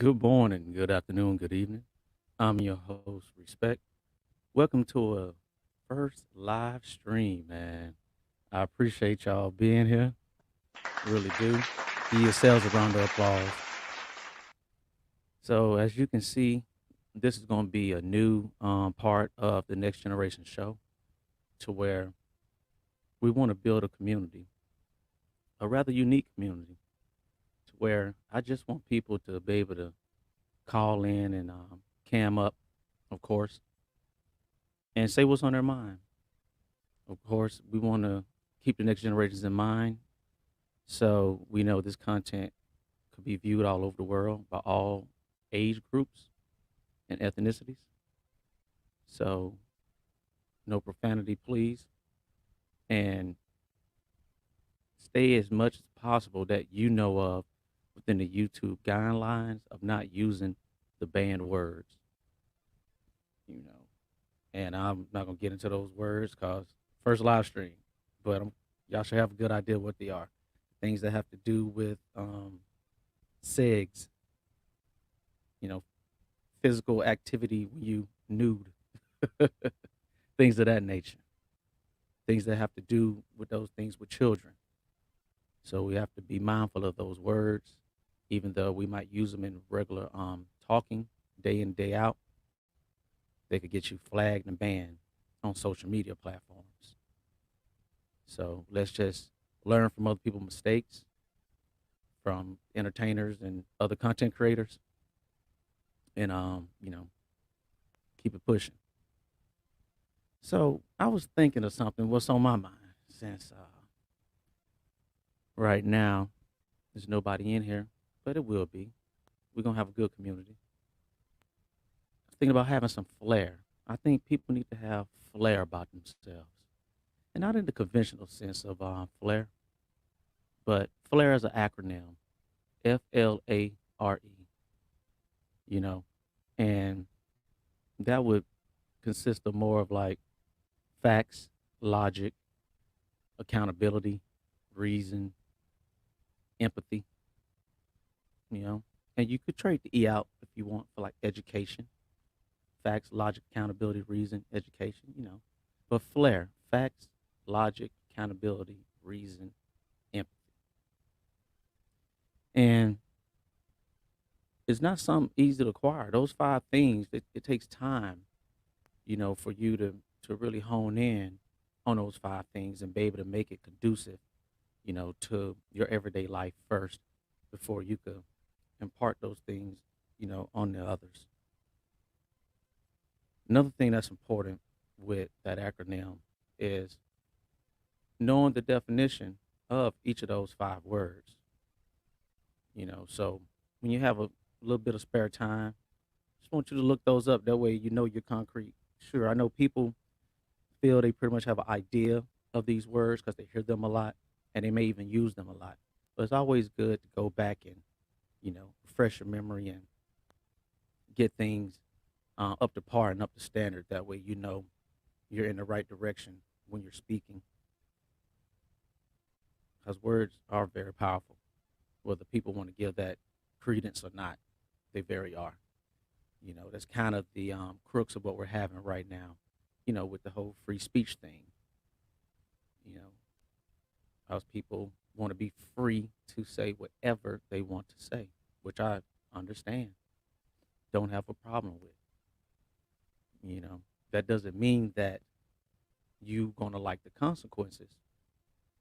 Good morning, good afternoon, good evening. I'm your host, Respect. Welcome to a first live stream, man. I appreciate y'all being here. Really do. Give yourselves a round of applause. So, as you can see, this is going to be a new part of the Next Generation show to where we want to build a community, a rather unique community, to where I just want people to be able to call in and cam up, of course, and say what's on their mind. Of course, we want to keep the next generations in mind. So we know this content could be viewed all over the world by all age groups and ethnicities. So no profanity, please. And stay as much as possible that you know of within the YouTube guidelines of not using the banned words, you know. And I'm not going to get into those words because first live stream, but y'all should have a good idea what they are. Things that have to do with SEGs, you know, physical activity when you nude, things of that nature, things that have to do with those things with children. So we have to be mindful of those words, even though we might use them in regular talking day in, day out. They could get you flagged and banned on social media platforms. So let's just learn from other people's mistakes, from entertainers and other content creators, and keep it pushing. So I was thinking of something. What's on my mind since right now there's nobody in here, but it will be. We're gonna have a good community. Thinking about having some flair. I think people need to have flair about themselves, and not in the conventional sense of flair, but flair is an acronym. FLARE. You know, and that would consist of more of like facts, logic, accountability, reason, empathy, you know. And you could trade the E out if you want for like education, facts, logic, accountability, reason, education, you know. But flair, facts, logic, accountability, reason, empathy. And it's not something easy to acquire. Those five things, it takes time, you know, for you to really hone in on those five things and be able to make it conducive, you know, to your everyday life first before you could impart those things, you know, on the others. Another thing that's important with that acronym is knowing the definition of each of those five words. You know, so when you have a little bit of spare time, just want you to look those up. That way, you know you're concrete. Sure, I know people feel they pretty much have an idea of these words because they hear them a lot and they may even use them a lot. But it's always good to go back and, you know, refresh your memory and get things up to par and up to standard. That way, you know you're in the right direction when you're speaking because words are very powerful, whether people want to give that credence or not. They very are. You know, that's kind of the crux of what we're having right now, you know, with the whole free speech thing. You know, because people want to be free to say whatever they want to say, which I understand, don't have a problem with. You know, that doesn't mean that you're going to like the consequences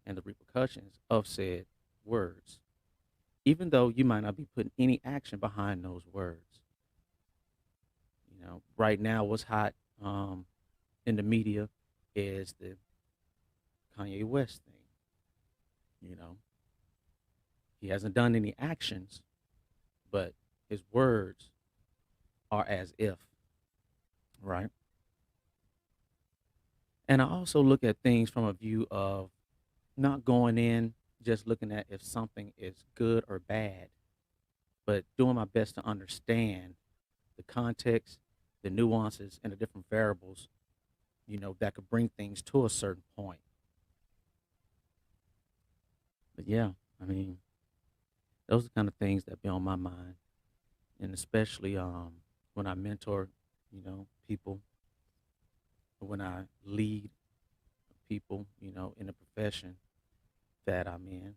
and the repercussions of said words, even though you might not be putting any action behind those words. You know, right now, what's hot in the media is the Kanye West thing. You know, he hasn't done any actions, but his words are as if, right? And I also look at things from a view of not going in just looking at if something is good or bad, but doing my best to understand the context, the nuances, and the different variables, you know, that could bring things to a certain point. But yeah, I mean, those are the kind of things that be on my mind, and especially when I mentor, people, when I lead people, in the profession that I'm in,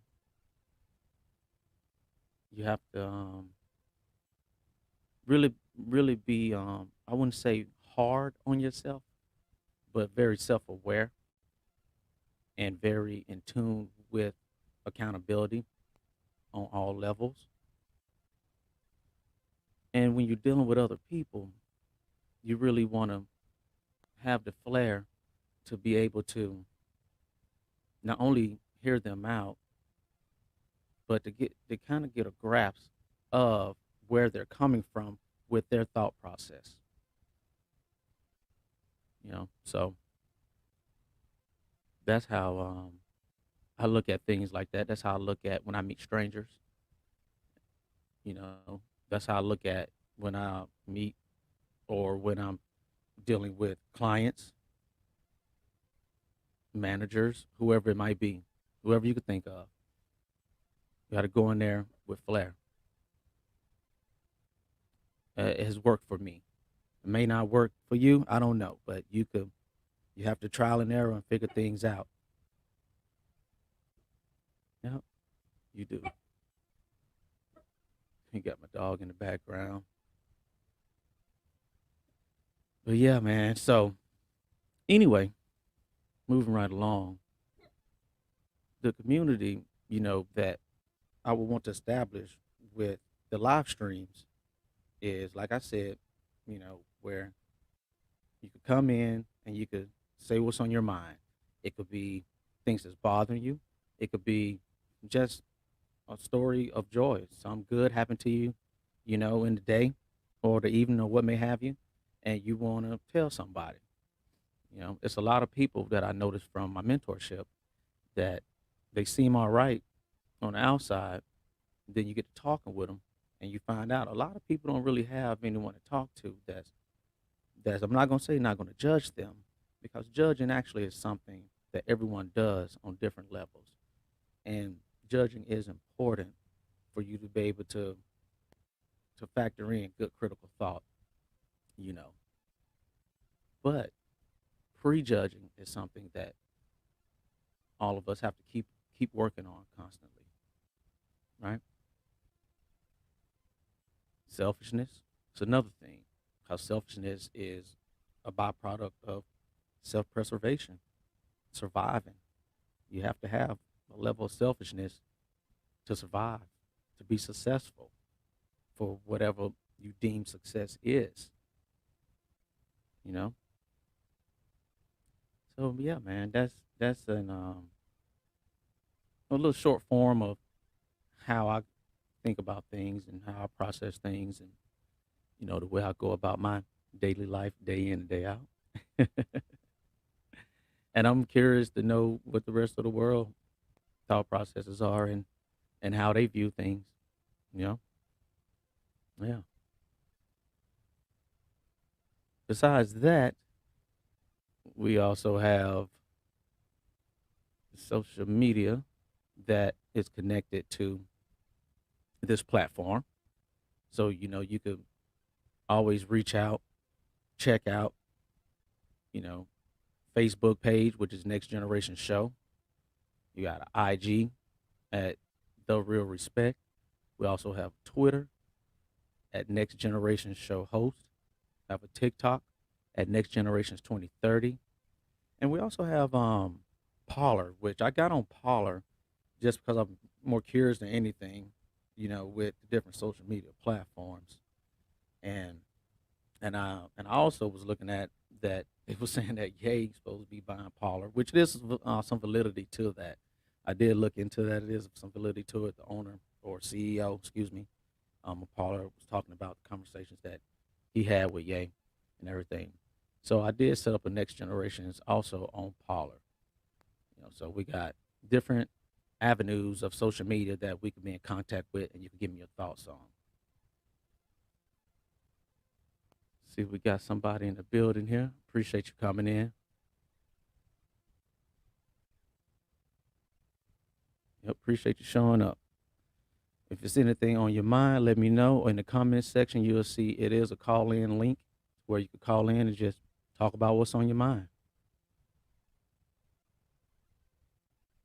you have to really, really be, I wouldn't say hard on yourself, but very self aware and very in tune with accountability on all levels. And when you're dealing with other people, you really want to have the flair to be able to not only hear them out, but to kind of get a grasp of where they're coming from with their thought process. So that's how I look at things like that. That's how I look at when I meet strangers. You know, that's how I look at when I meet or when I'm dealing with clients, managers, whoever it might be, whoever you could think of. You got to go in there with flair. It has worked for me. It may not work for you. I don't know, but you have to trial and error and figure things out. Yep, you do. You got my dog in the background. But yeah, man. So anyway, moving right along, the community, that I would want to establish with the live streams is, like I said, where you could come in and you could say what's on your mind. It could be things that's bothering you. It could be just a story of joy. Some good happened to you, in the day or the evening or what may have you, and you want to tell somebody. It's a lot of people that I noticed from my mentorship that they seem all right on the outside. Then you get to talking with them, and you find out a lot of people don't really have anyone to talk to. That's I'm not gonna say not gonna judge them, because judging actually is something that everyone does on different levels, and judging is important for you to be able to factor in good critical thought, you know. But prejudging is something that all of us have to keep working on constantly, right? Selfishness is another thing. How selfishness is a byproduct of self-preservation, surviving. You have to have a level of selfishness to survive, to be successful for whatever you deem success is, you know? So yeah, man, that's a little short form of how I think about things and how I process things, and the way I go about my daily life day in and day out. And I'm curious to know what the rest of the world thought processes are, and how they view things, you know? Yeah. Besides that, we also have social media that is connected to this platform. So, you could always reach out, check out, you know, Facebook page, which is Next Generation Show. You got an IG at The Real Respect. We also have Twitter at Next Generation Show Host. Have a TikTok at Next Generations 2030. And we also have Parler, which I got on Parler just because I'm more curious than anything, with the different social media platforms. And and I also was looking at that it was saying that Ye supposed to be buying Parler, which there's some validity to that. I did look into that. It is some validity to it. The owner or CEO, excuse me, of Parler was talking about the conversations that he had with Ye and everything. So I did set up a Next Generations also on Parler. So we got different avenues of social media that we can be in contact with, and you can give me your thoughts on. See if we got somebody in the building here. Appreciate you coming in. Yep, appreciate you showing up. If it's anything on your mind, let me know. In the comments section, you'll see it is a call in link where you can call in and just talk about what's on your mind.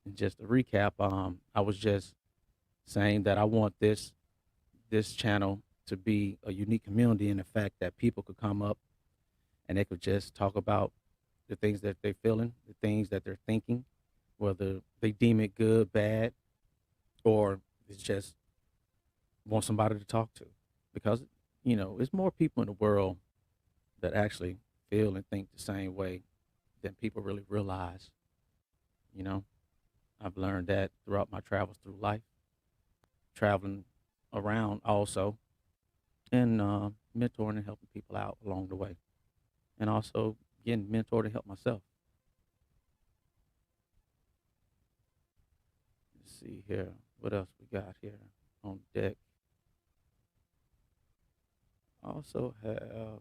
And just to recap, I was just saying that I want this channel to be a unique community in the fact that people could come up and they could just talk about the things that they're feeling, the things that they're thinking, whether they deem it good, bad, or it's just want somebody to talk to. Because, it's more people in the world that actually feel and think the same way than people really realize. You know, I've learned that throughout my travels through life, traveling around also, and mentoring and helping people out along the way, and also getting mentored to help myself. Let's see here. What else we got here on deck? Also have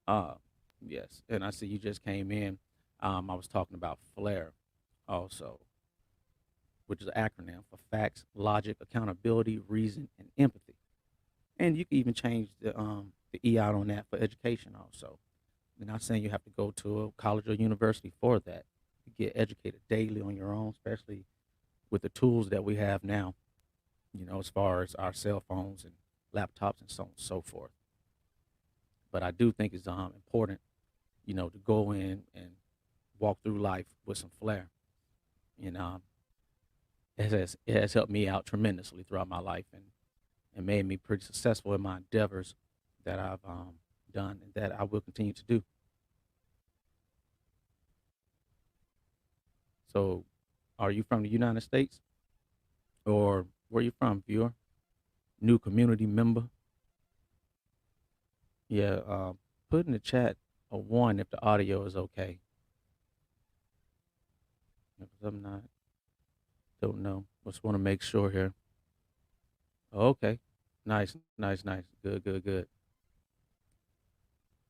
uh yes, and I see you just came in. I was talking about FLAIR also, which is an acronym for facts, logic, accountability, reason, and empathy. And you can even change the E out on that for education also. I'm not saying you have to go to a college or university for that. You get educated daily on your own, especially with the tools that we have now, as far as our cell phones and laptops and so on and so forth. But I do think it's important, to go in and walk through life with some flair. And it has helped me out tremendously throughout my life and made me pretty successful in my endeavors that I've done and that I will continue to do. So, are you from the United States or where you from, viewer? New community member? Yeah, put in the chat a one if the audio is okay. If I'm not, don't know. Just want to make sure here. Okay, nice, nice, nice. Good, good, good.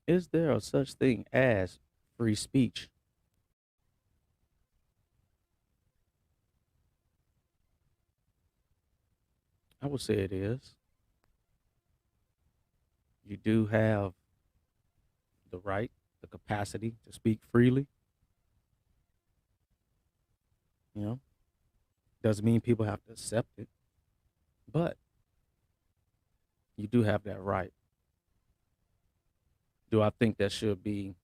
Is there a such thing as free speech? I would say it is. You do have the right, the capacity to speak freely. You know, doesn't mean people have to accept it, but you do have that right. Do I think that should be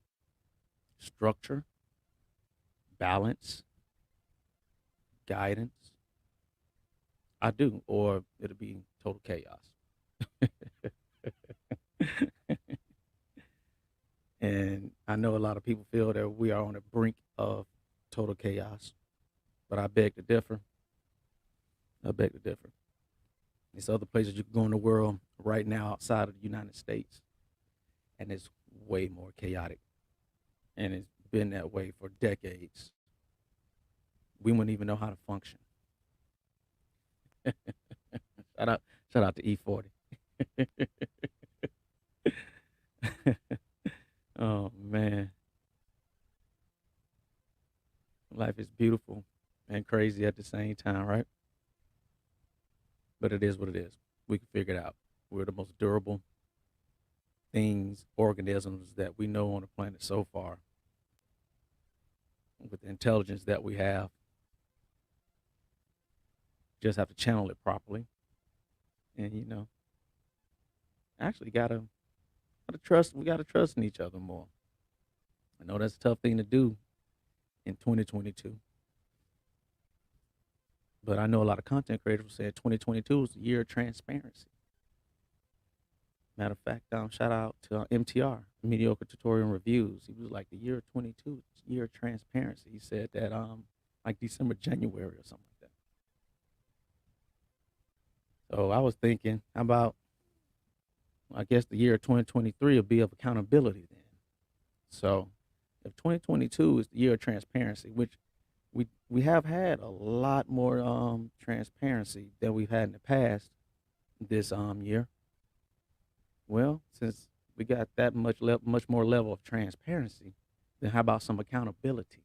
structure, balance, guidance? I do, or it'll be total chaos. And I know a lot of people feel that we are on the brink of total chaos, but I beg to differ. I beg to differ. There's other places you can go in the world right now outside of the United States, and it's way more chaotic. And it's been that way for decades. We wouldn't even know how to function. shout out, shout out to E40. Oh man, life is beautiful and crazy at the same time, right? But it is what it is. We can figure it out. We're the most durable things, organisms that we know on the planet so far. With the intelligence that we have, just have to channel it properly, and actually gotta trust. We gotta trust in each other more. I know that's a tough thing to do in 2022, but I know a lot of content creators said 2022 is the year of transparency. Matter of fact, shout out to MTR, Mediocre Tutorial Reviews. He was like the year of 22, year of transparency. He said that like December, January or something like that. So I was thinking, how about I guess the year 2023 will be of accountability then. So if 2022 is the year of transparency, which we have had a lot more transparency than we've had in the past this year. Well, since we got that much more level of transparency, then how about some accountability?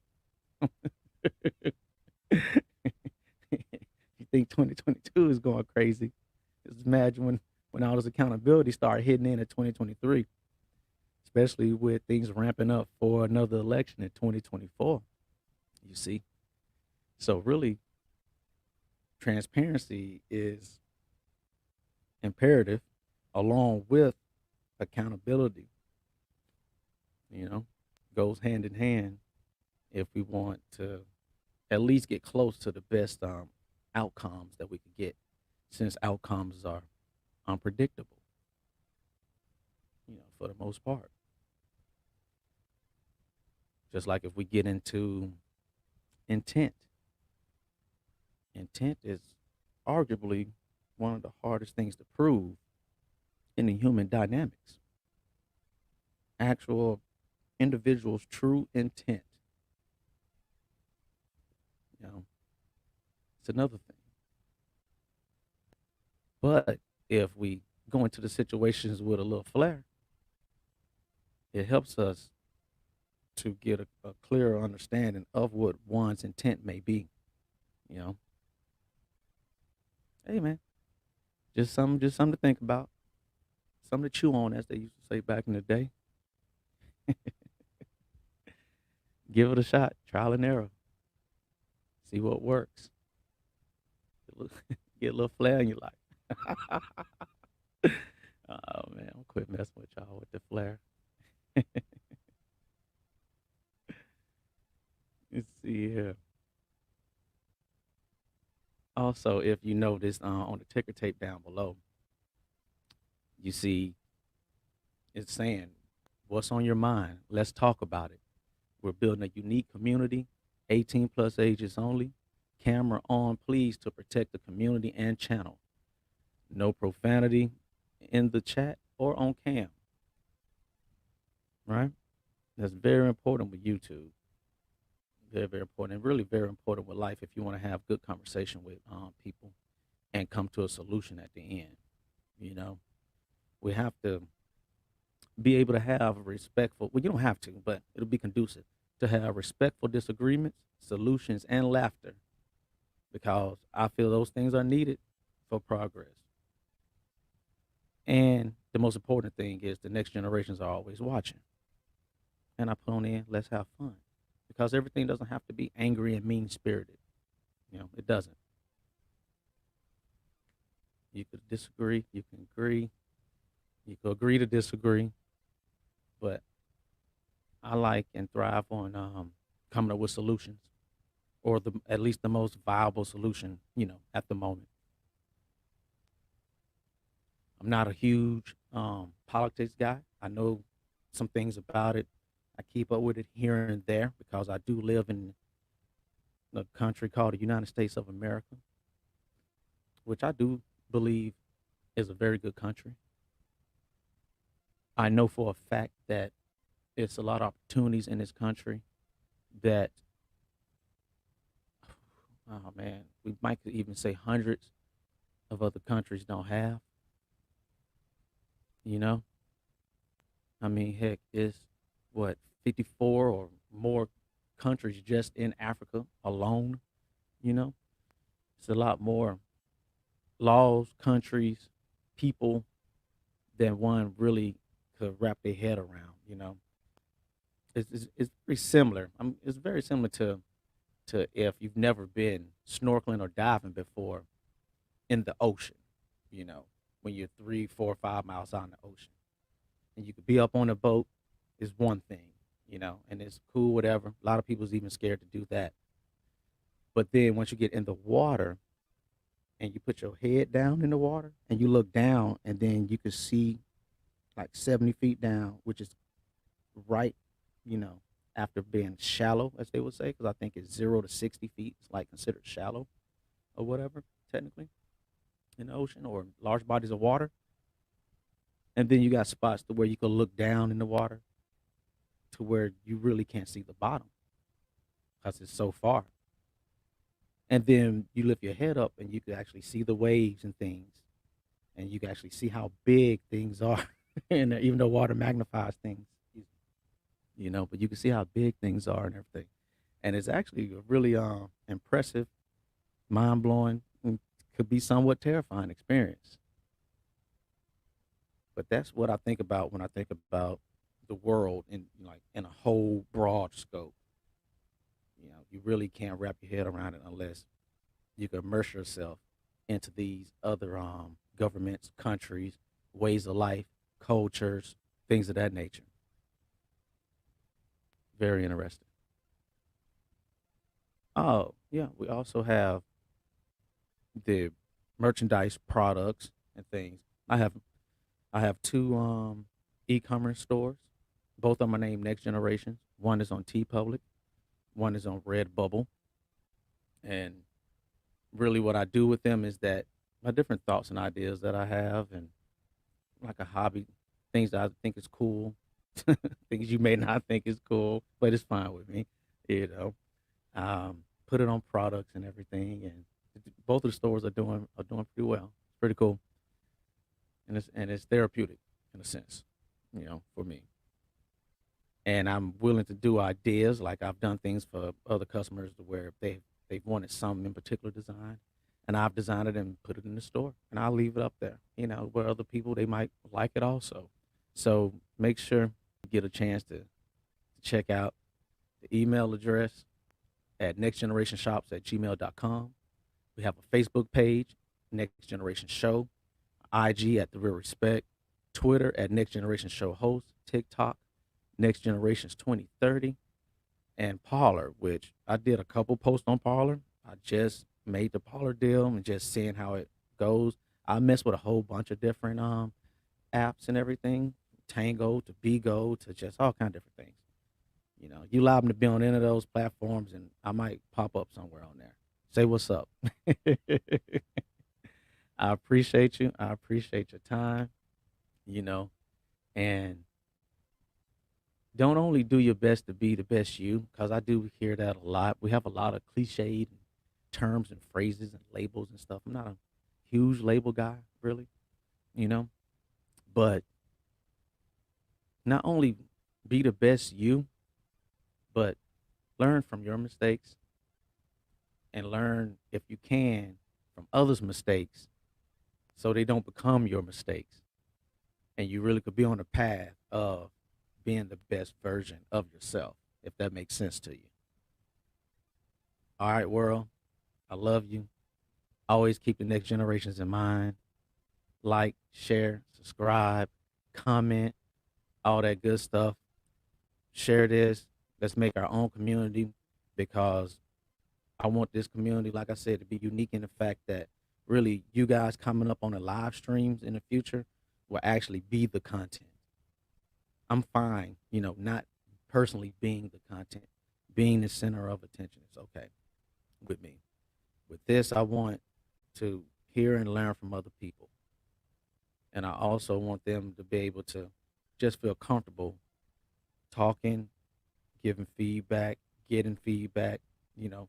think 2022 is going crazy. Just imagine when all this accountability started hitting in 2023, especially with things ramping up for another election in 2024. You see, so really, transparency is imperative, along with accountability. You know, goes hand in hand if we want to at least get close to the best outcomes that we could get, since outcomes are unpredictable, for the most part. Just like if we get into intent, intent is arguably one of the hardest things to prove in the human dynamics. Actual individuals' true intent, you know, it's another thing. But if we go into the situations with a little flair, it helps us to get a clearer understanding of what one's intent may be. You know, hey man, just something to think about, something to chew on, as they used to say back in the day. Give it a shot, trial and error, see what works. Get a little flair in your life. Oh man, I'm quit messing with y'all with the flair. Let's see here. Also, if you notice on the ticker tape down below, you see it's saying, "What's on your mind? Let's talk about it." We're building a unique community, 18 plus ages only. Camera on, please, to protect the community and channel. No profanity in the chat or on cam, right? That's very important with YouTube. Very, very important, and really very important with life if you want to have good conversation with people and come to a solution at the end. You know, we have to be able to have a respectful, well, you don't have to, but it'll be conducive to have respectful disagreements, solutions, and laughter, because I feel those things are needed for progress. And the most important thing is the next generations are always watching. And I put on in, let's have fun, because everything doesn't have to be angry and mean spirited. It doesn't. You could disagree, you can agree, you could agree to disagree, but I like and thrive on coming up with solutions, or at least the most viable solution, at the moment. I'm not a huge politics guy. I know some things about it. I keep up with it here and there because I do live in a country called the United States of America, which I do believe is a very good country. I know for a fact that it's a lot of opportunities in this country that, oh man, we might could even say hundreds of other countries don't have. You know, I mean, heck, it's what, 54 or more countries just in Africa alone. You know, it's a lot more laws, countries, people than one really could wrap their head around. It's pretty similar. It's very similar to if you've never been snorkeling or diving before in the ocean. You know, when you're 3, 4, 5 miles out in the ocean, and you could be up on a boat is one thing, and it's cool, whatever. A lot of people's even scared to do that. But then once you get in the water and you put your head down in the water and you look down, and then you can see like 70 feet down, which is right, you know, after being shallow, as they would say, because I think it's 0 to 60 feet. It's like considered shallow or whatever, technically, in the ocean or large bodies of water. And then you got spots to where you can look down in the water to where you really can't see the bottom because it's so far. And then you lift your head up and you can actually see the waves and things. And you can actually see how big things are. And even though water magnifies things, but you can see how big things are and everything. And it's actually a really impressive, mind blowing, could be somewhat terrifying experience. But that's what I think about when I think about the world in like in a whole broad scope. You really can't wrap your head around it unless you can immerse yourself into these other governments, countries, ways of life, cultures, things of that nature. Very interesting. Oh, yeah, we also have the merchandise products and things. I have I have two e-commerce stores. Both of them are named Next Generations. One is on T Public, one is on Redbubble. And really what I do with them is that my different thoughts and ideas that I have and like a hobby, things that I think is cool, things you may not think is cool, but it's fine with me, you know. Put it on products and everything, and both of the stores are doing pretty well. It's pretty cool, and it's therapeutic in a sense, for me. And I'm willing to do ideas like I've done things for other customers to where they've wanted something in particular design, and I've designed it and put it in the store, and I'll leave it up there, where other people they might like it also. So make sure you get a chance to check out the email address at nextgenerationshops@gmail.com. We have a Facebook page, Next Generation Show, IG at The Real Respect, Twitter at Next Generation Show Host, TikTok, Next Generations 2030, and Parler, which I did a couple posts on Parler. I just made the Parler deal and just seeing how it goes. I mess with a whole bunch of different apps and everything, Tango to Bigo to just all kind of different things. You allow them to be on any of those platforms, and I might pop up somewhere on there. Say what's up. I appreciate you. I appreciate your time, you know, and don't only do your best to be the best you, because I do hear that a lot. We have a lot of cliched terms and phrases and labels and stuff. I'm not a huge label guy, really, you know, but not only be the best you, but learn from your mistakes and learn, if you can, from others' mistakes so they don't become your mistakes. And you really could be on the path of being the best version of yourself, if that makes sense to you. All right, world, I love you. Always keep the next generations in mind. Like, share, subscribe, comment, all that good stuff. Share this. Let's make our own community, because I want this community, like I said, to be unique in the fact that really you guys coming up on the live streams in the future will actually be the content. I'm fine, not personally being the content, being the center of attention is okay with me. With this, I want to hear and learn from other people. And I also want them to be able to just feel comfortable talking, giving feedback, getting feedback, you know,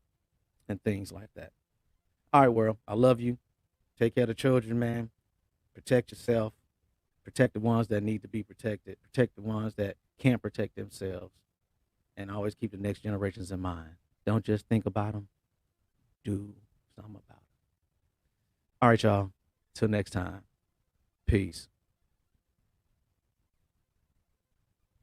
and things like that. All right, world, I love you. Take care of the children, man. Protect yourself. Protect the ones that need to be protected. Protect the ones that can't protect themselves. And always keep the next generations in mind. Don't just think about them. Do something about it. All right, y'all. Till next time. Peace.